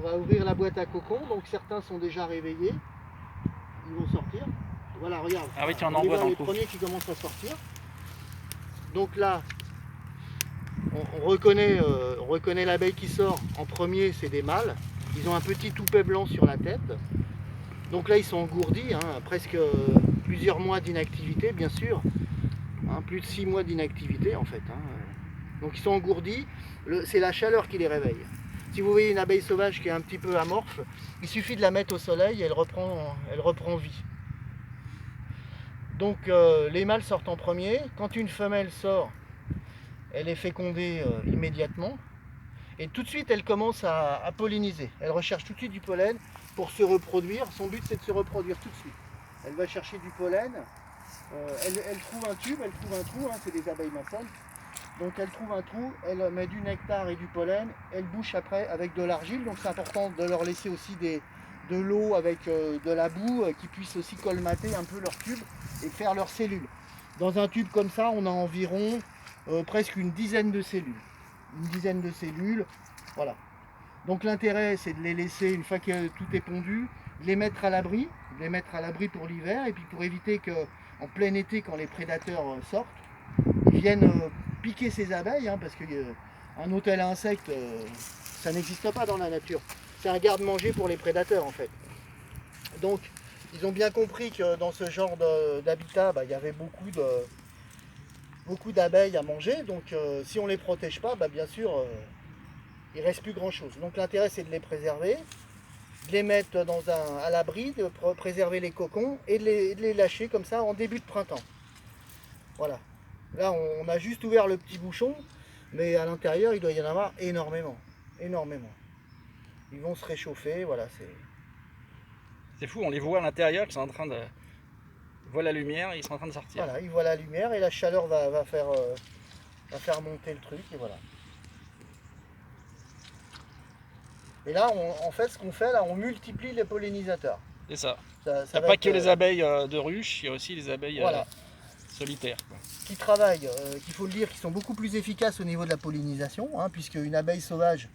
va ouvrir la boîte à cocon, donc certains sont déjà réveillés, ils vont sortir. Voilà, regarde. Ah oui, tu en on envoies voit dans les le coup. premiers qui commencent à sortir. Donc là, on reconnaît l'abeille qui sort. En premier, c'est des mâles. Ils ont un petit toupet blanc sur la tête. Donc là, ils sont engourdis, hein, presque plusieurs mois d'inactivité, bien sûr. Hein, plus de 6 mois d'inactivité, en fait. Hein. Donc ils sont engourdis. C'est la chaleur qui les réveille. Si vous voyez une abeille sauvage qui est un petit peu amorphe, il suffit de la mettre au soleil et elle reprend vie. Donc les mâles sortent en premier. Quand une femelle sort, elle est fécondée immédiatement. Et tout de suite, elle commence à polliniser. Elle recherche tout de suite du pollen pour se reproduire. Son but, c'est de se reproduire tout de suite. Elle va chercher du pollen. Elle trouve un tube, elle trouve un trou. Hein, c'est des abeilles maçonnes. Donc elle trouve un trou, elle met du nectar et du pollen. Elle bouche après avec de l'argile. Donc c'est important de leur laisser aussi de l'eau avec de la boue qui puisse aussi colmater un peu leur tube et faire leurs cellules. Dans un tube comme ça, on a environ presque une dizaine de cellules. Une dizaine de cellules, voilà. Donc l'intérêt, c'est de les laisser, une fois que tout est pondu, de les mettre à l'abri, pour l'hiver, et puis pour éviter qu'en plein été, quand les prédateurs sortent, ils viennent piquer ces abeilles, hein, parce qu'un hôtel à insectes, ça n'existe pas dans la nature. C'est un garde-manger pour les prédateurs, en fait. Donc, ils ont bien compris que dans ce genre d'habitat, il y avait beaucoup d'abeilles à manger, donc si on ne les protège pas, bien sûr, il ne reste plus grand chose. Donc l'intérêt, c'est de les préserver, de les mettre à l'abri, de préserver les cocons et de les lâcher comme ça en début de printemps. Voilà. Là, on a juste ouvert le petit bouchon, mais à l'intérieur, il doit y en avoir énormément. Énormément. Ils vont se réchauffer, voilà. C'est fou, on les voit à l'intérieur qui sont en train de... Ils voient la lumière et ils sont en train de sortir. Voilà, ils voient la lumière et la chaleur va faire monter le truc, et voilà. Et là, en fait, ce qu'on fait, là, on multiplie les pollinisateurs. C'est ça. Ça Il n'y a va pas être, que les abeilles de ruche, il y a aussi les abeilles voilà. solitaires. Quoi. Qui travaillent, qu'il faut le dire, qui sont beaucoup plus efficaces au niveau de la pollinisation, hein, puisque une abeille sauvage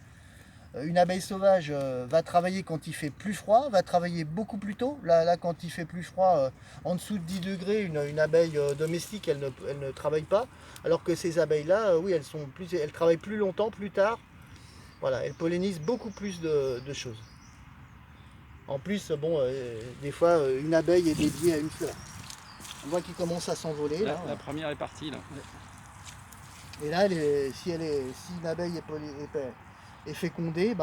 va travailler quand il fait plus froid, va travailler beaucoup plus tôt. Là quand il fait plus froid, en dessous de 10 degrés, une abeille domestique, elle ne travaille pas. Alors que ces abeilles-là, oui, elles travaillent plus longtemps, plus tard. Voilà, elles pollinisent beaucoup plus de choses. En plus, bon, des fois, une abeille est dédiée à une fleur. On voit qu'il commence à s'envoler. La première est partie là. Et là, si une abeille est fécondée,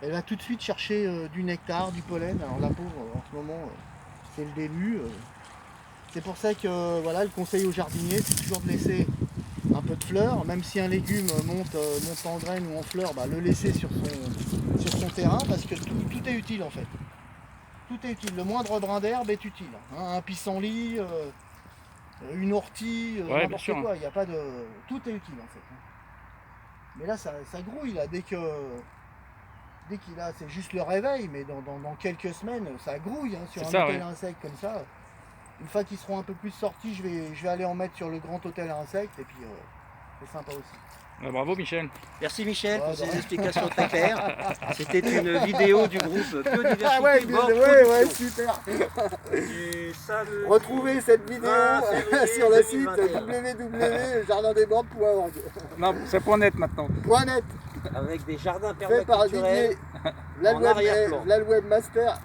elle va tout de suite chercher du nectar, du pollen. Alors la pauvre, en ce moment, c'est le début. C'est pour ça que voilà, le conseil aux jardiniers, c'est toujours de laisser un peu de fleurs. Même si un légume monte en graines ou en fleurs, le laisser sur son terrain, parce que tout est utile en fait. Tout est utile. Le moindre brin d'herbe est utile. Hein, un pissenlit, une ortie, n'importe quoi. Il y a pas de... Tout est utile en fait. Mais là, ça grouille là. Dès qu'il a, c'est juste le réveil, mais dans quelques semaines, ça grouille hein, sur un hôtel à insectes comme ça. Une fois qu'ils seront un peu plus sortis, je vais aller en mettre sur le grand hôtel à insectes et puis c'est sympa aussi. Bravo Michel. Merci Michel pour ces explications très claires. C'était une vidéo du groupe Biodiversité. Ah ouais, super. Retrouvez cette vidéo sur le site www.jardindebordes.org. Non, c'est .net maintenant. .net. Avec des jardins fait par permaculturels Didier, la webmaster.